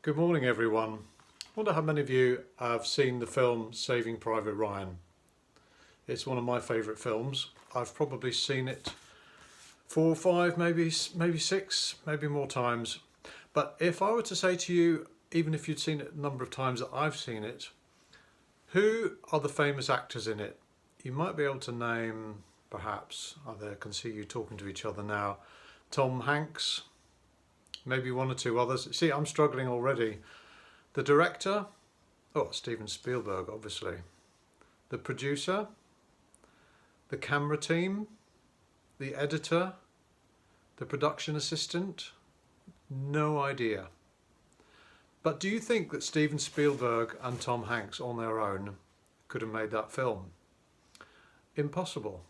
Good morning, everyone. I wonder how many of you have seen the film Saving Private Ryan. It's one of my favourite films. I've probably seen it 4 or 5, maybe 6, maybe more times. But if I were to say to you, even if you'd seen it a number of times that I've seen it, who are the famous actors in it? You might be able to name, perhaps, I can see you talking to each other now, Tom Hanks, maybe one or two others. See, I'm struggling already. The director, Steven Spielberg, obviously. The producer, the camera team, the editor, the production assistant, no idea. But do you think that Steven Spielberg and Tom Hanks on their own could have made that film? Impossible.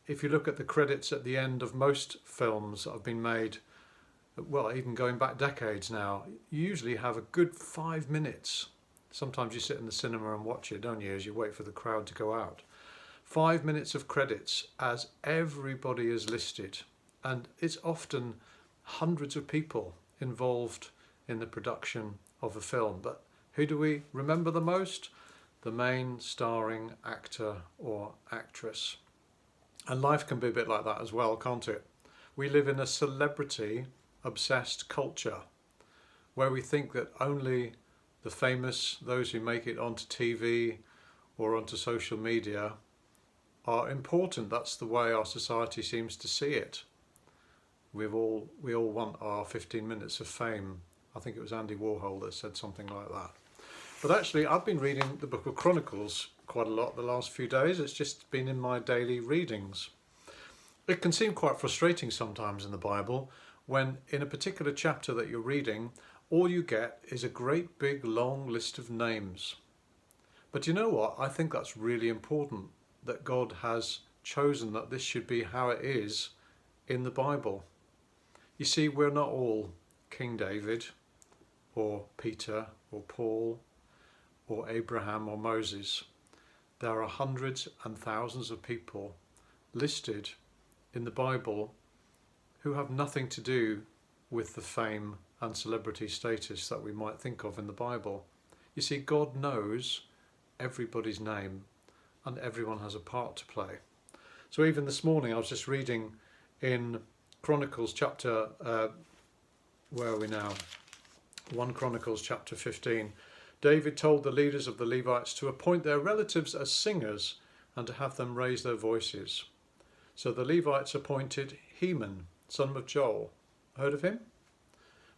If you look at the credits at the end of most films that have been made, well, even going back decades now, you usually have a good 5 minutes. Sometimes you sit in the cinema and watch it, don't you, as you wait for the crowd to go out. 5 minutes of credits as everybody is listed. And it's often hundreds of people involved in the production of a film. But who do we remember the most? The main starring actor or actress. And life can be a bit like that as well, can't it? We live in a celebrity obsessed culture where we think that only the famous, those who make it onto TV or onto social media, are important. That's the way our society seems to see it. We all want our 15 minutes of fame. I think it was Andy Warhol that said something like that. But actually, I've been reading the book of Chronicles quite a lot the last few days. It's just been in my daily readings. It can seem quite frustrating sometimes in the Bible when in a particular chapter that you're reading, all you get is a great big long list of names. But you know what? I think that's really important, that God has chosen that this should be how it is in the Bible. You see, we're not all King David or Peter or Paul or Abraham or Moses. There are hundreds and thousands of people listed in the Bible who have nothing to do with the fame and celebrity status that we might think of in the Bible. You see, God knows everybody's name and everyone has a part to play. So even this morning I was just reading in Chronicles chapter, where are we now? 1 Chronicles chapter 15. David told the leaders of the Levites to appoint their relatives as singers and to have them raise their voices. So the Levites appointed Heman, son of Joel. Heard of him?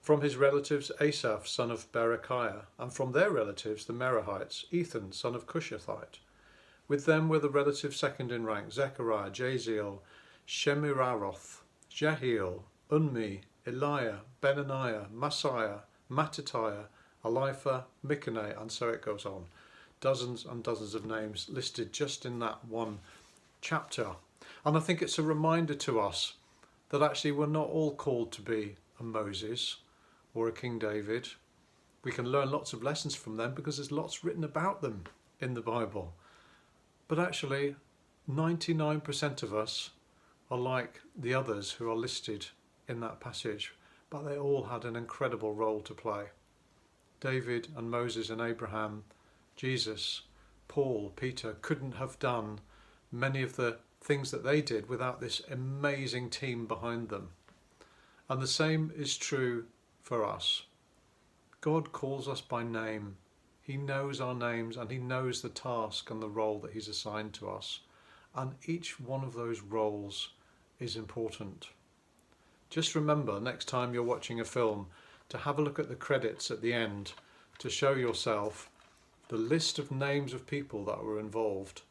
From his relatives Asaph, son of Berechiah, and from their relatives the Merahites, Ethan, son of Cushathite. With them were the relatives second in rank, Zechariah, Jaziel, Shemiraroth, Jehiel, Unmi, Eliah, Benaniah, Messiah, Mattatiah, Elipha, Mikaneh, and so it goes on. Dozens and dozens of names listed just in that one chapter. And I think it's a reminder to us that actually we're not all called to be a Moses or a King David. We can learn lots of lessons from them because there's lots written about them in the Bible. But actually, 99% of us are like the others who are listed in that passage, but they all had an incredible role to play. David and Moses and Abraham, Jesus, Paul, Peter couldn't have done many of the things that they did without this amazing team behind them. And the same is true for us. God calls us by name. He knows our names and he knows the task and the role that he's assigned to us. And each one of those roles is important. Just remember next time you're watching a film to have a look at the credits at the end to show yourself the list of names of people that were involved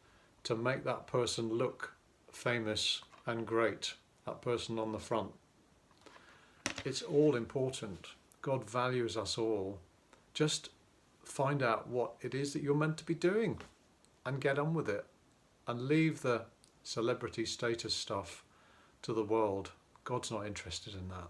to make that person look famous and great, that person on the front. It's all important. God values us all. Just find out what it is that you're meant to be doing and get on with it and leave the celebrity status stuff to the world. God's not interested in that.